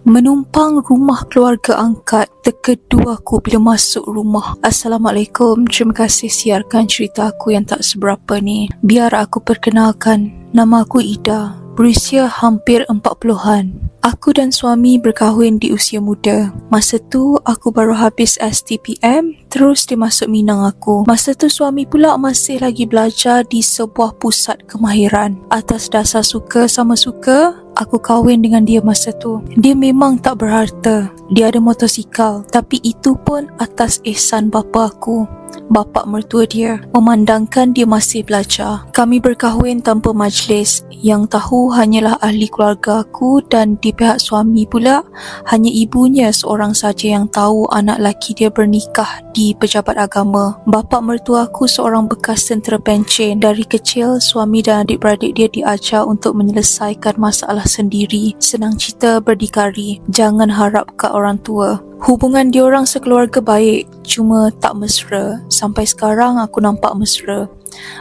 Menumpang rumah keluarga angkat terkedua aku bila masuk rumah. Assalamualaikum, terima kasih siarkan cerita aku yang tak seberapa ni. Biar aku perkenalkan, nama aku Ida, berusia hampir 40-an. Aku dan suami berkahwin di usia muda. Masa tu aku baru habis STPM, terus dia masuk minang aku. Masa tu suami pula masih lagi belajar di sebuah pusat kemahiran. Atas dasar suka sama suka, aku kahwin dengan dia masa tu. Dia memang tak berharta. Dia ada motosikal, tapi itu pun atas ihsan bapa aku, bapa mertua dia, memandangkan dia masih belajar. Kami berkahwin tanpa majlis. Yang tahu hanyalah ahli keluarga aku, dan di pihak suami pula hanya ibunya seorang saja yang tahu anak lelaki dia bernikah di pejabat agama. Bapa mertua aku seorang bekas tentera pencen. Dari kecil suami dan adik-beradik dia diajar untuk menyelesaikan masalah sendiri. Senang cerita berdikari, jangan harap kat orang tua. Hubungan diorang sekeluarga baik, cuma tak mesra. Sampai sekarang aku nampak mesra.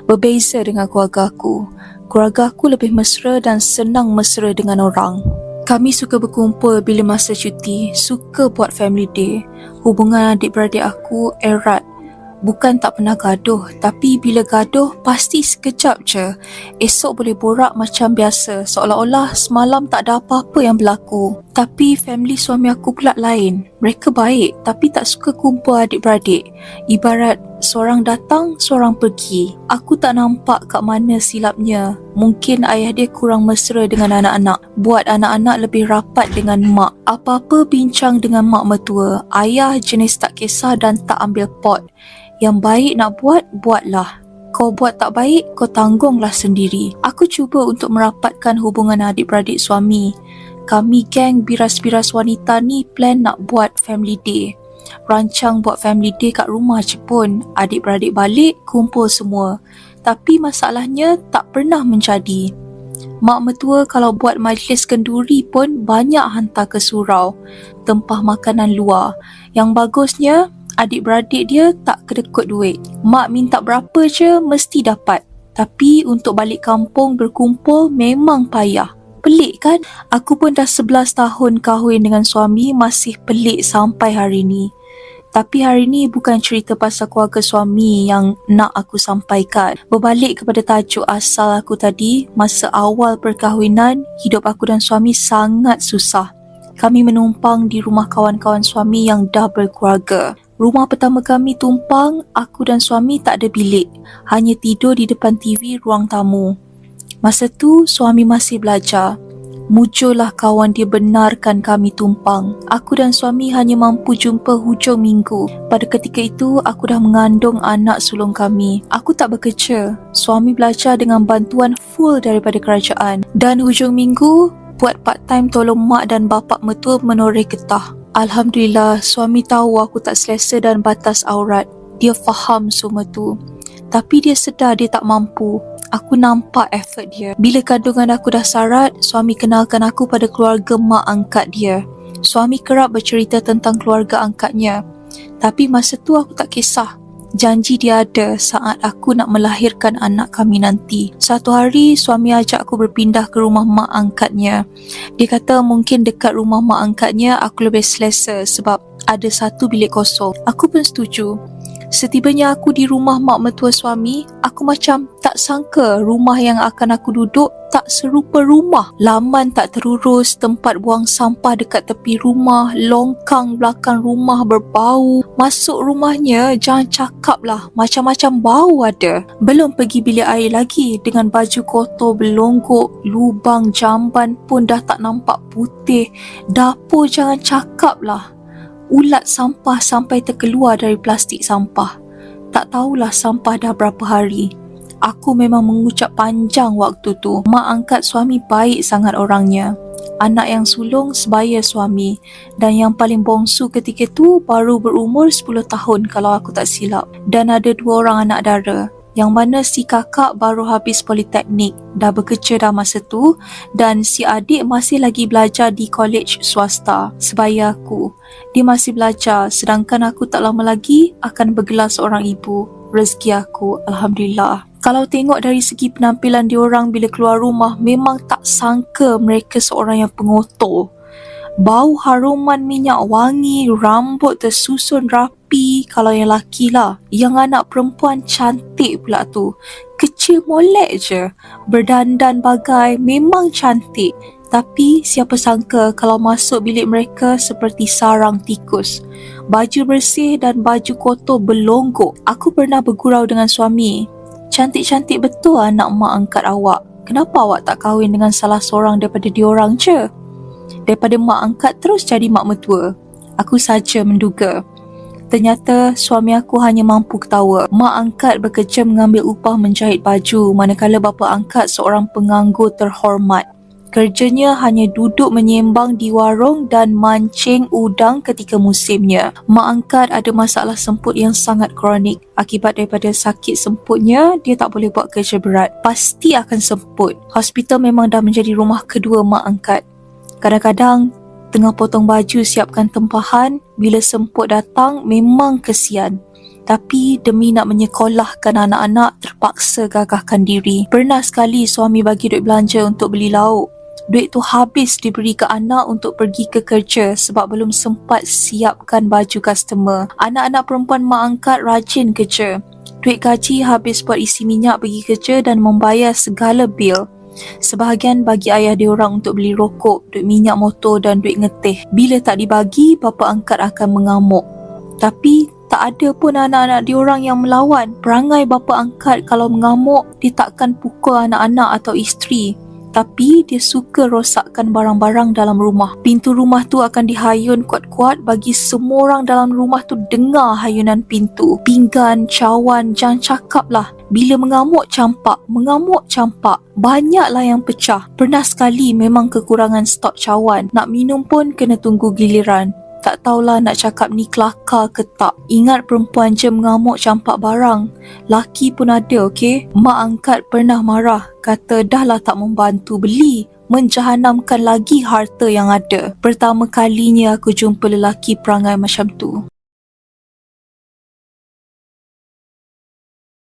Berbeza dengan keluarga aku. Keluarga aku lebih mesra dan senang mesra dengan orang. Kami suka berkumpul bila masa cuti, suka buat family day. Hubungan adik-beradik aku erat. Bukan tak pernah gaduh, tapi bila gaduh pasti sekejap je. Esok boleh borak macam biasa, seolah-olah semalam tak ada apa-apa yang berlaku. Tapi family suami aku pula lain. Mereka baik, tapi tak suka kumpul adik-beradik. Ibarat seorang datang, seorang pergi. Aku tak nampak kat mana silapnya. Mungkin ayah dia kurang mesra dengan anak-anak, buat anak-anak lebih rapat dengan mak. Apa-apa bincang dengan mak mertua. Ayah jenis tak kisah dan tak ambil pot. Yang baik nak buat, buatlah. Kau buat tak baik, kau tanggunglah sendiri. Aku cuba untuk merapatkan hubungan adik-beradik suami. Kami geng biras-biras wanita ni plan nak buat family day. Rancang buat family day kat rumah je pun. Adik-beradik balik, kumpul semua. Tapi masalahnya tak pernah menjadi. Mak mertua kalau buat majlis kenduri pun banyak hantar ke surau, tempah makanan luar. Yang bagusnya, adik-beradik dia tak kedekut duit. Mak minta berapa je mesti dapat. Tapi untuk balik kampung berkumpul memang payah. Pelik kan? Aku pun dah 11 tahun kahwin dengan suami, masih pelik sampai hari ni. Tapi hari ni bukan cerita pasal keluarga suami yang nak aku sampaikan. Berbalik kepada tajuk asal aku tadi, masa awal perkahwinan, hidup aku dan suami sangat susah. Kami menumpang di rumah kawan-kawan suami yang dah berkeluarga. Rumah pertama kami tumpang, aku dan suami tak ada bilik. Hanya tidur di depan TV ruang tamu. Masa tu, suami masih belajar. Mujurlah kawan dia benarkan kami tumpang. Aku dan suami hanya mampu jumpa hujung minggu. Pada ketika itu, aku dah mengandung anak sulung kami. Aku tak bekerja. Suami belajar dengan bantuan full daripada kerajaan. Dan hujung minggu, buat part time tolong mak dan bapak mertua menoreh getah. Alhamdulillah, suami tahu aku tak selesa dan batas aurat. Dia faham semua tu. Tapi dia sedar dia tak mampu. Aku nampak effort dia. Bila kandungan aku dah sarat, suami kenalkan aku pada keluarga mak angkat dia. Suami kerap bercerita tentang keluarga angkatnya. Tapi masa tu aku tak kisah. Janji dia ada saat aku nak melahirkan anak kami nanti. Satu hari, suami ajak aku berpindah ke rumah mak angkatnya. Dia kata mungkin dekat rumah mak angkatnya aku lebih selesa sebab ada satu bilik kosong. Aku pun setuju. Setibanya aku di rumah mak mertua suami, aku macam tak sangka rumah yang akan aku duduk tak serupa rumah. Laman tak terurus, tempat buang sampah dekat tepi rumah, longkang belakang rumah berbau. Masuk rumahnya jangan cakap lah, macam-macam bau ada. Belum pergi bilik air lagi, dengan baju kotor berlonggok, lubang jamban pun dah tak nampak putih. Dapur jangan cakap lah. Ulat sampah sampai terkeluar dari plastik sampah. Tak tahulah sampah dah berapa hari. Aku memang mengucap panjang waktu tu. Mak angkat suami baik sangat orangnya. Anak yang sulung sebaya suami. Dan yang paling bongsu ketika tu baru berumur 10 tahun kalau aku tak silap. Dan ada 2 orang anak dara. Yang mana si kakak baru habis politeknik, dah bekerja dah masa tu, dan si adik masih lagi belajar di kolej swasta sebaya aku. Dia masih belajar, sedangkan aku tak lama lagi akan bergelar seorang ibu. Rezeki aku, Alhamdulillah. Kalau tengok dari segi penampilan diorang bila keluar rumah, memang tak sangka mereka seorang yang pengotor. Bau haruman minyak wangi, rambut tersusun rapi kalau yang lelaki lah. Yang anak perempuan cantik pula tu. Kecil molek je. Berdandan bagai memang cantik. Tapi siapa sangka kalau masuk bilik mereka seperti sarang tikus. Baju bersih dan baju kotor berlonggok. Aku pernah bergurau dengan suami. Cantik-cantik betul anak mak angkat awak. Kenapa awak tak kahwin dengan salah seorang daripada diorang je? Daripada mak angkat terus jadi mak mertua. Aku saja menduga. Ternyata suami aku hanya mampu ketawa. Mak angkat bekerja mengambil upah menjahit baju, manakala bapa angkat seorang penganggur terhormat. Kerjanya hanya duduk menyembang di warung dan mancing udang ketika musimnya. Mak angkat ada masalah semput yang sangat kronik. Akibat daripada sakit semputnya, dia tak boleh buat kerja berat. Pasti akan semput. Hospital memang dah menjadi rumah kedua mak angkat. Kadang-kadang, tengah potong baju siapkan tempahan, bila semput datang memang kesian. Tapi demi nak menyekolahkan anak-anak, terpaksa gagahkan diri. Pernah sekali suami bagi duit belanja untuk beli lauk. Duit tu habis diberi ke anak untuk pergi ke kerja sebab belum sempat siapkan baju customer. Anak-anak perempuan mak angkat rajin kerja. Duit gaji habis buat isi minyak pergi kerja dan membayar segala bil. Sebahagian bagi ayah diorang untuk beli rokok, duit minyak motor dan duit ngeteh. Bila tak dibagi, bapa angkat akan mengamuk. Tapi tak ada pun anak-anak diorang yang melawan. Perangai bapa angkat kalau mengamuk, dia takkan pukul anak-anak atau isteri. Tapi dia suka rosakkan barang-barang dalam rumah. Pintu rumah tu akan dihayun kuat-kuat bagi semua orang dalam rumah tu dengar hayunan pintu. Pinggan, cawan, jangan cakap lah. Bila mengamuk campak, banyaklah yang pecah. Pernah sekali memang kekurangan stok cawan. Nak minum pun kena tunggu giliran. Tak tahulah nak cakap ni kelakar ke tak. Ingat perempuan je mengamuk campak barang. Laki pun ada, okey? Mak angkat pernah marah. Kata dah lah tak membantu beli. Menjahanamkan lagi harta yang ada. Pertama kalinya aku jumpa lelaki perangai macam tu.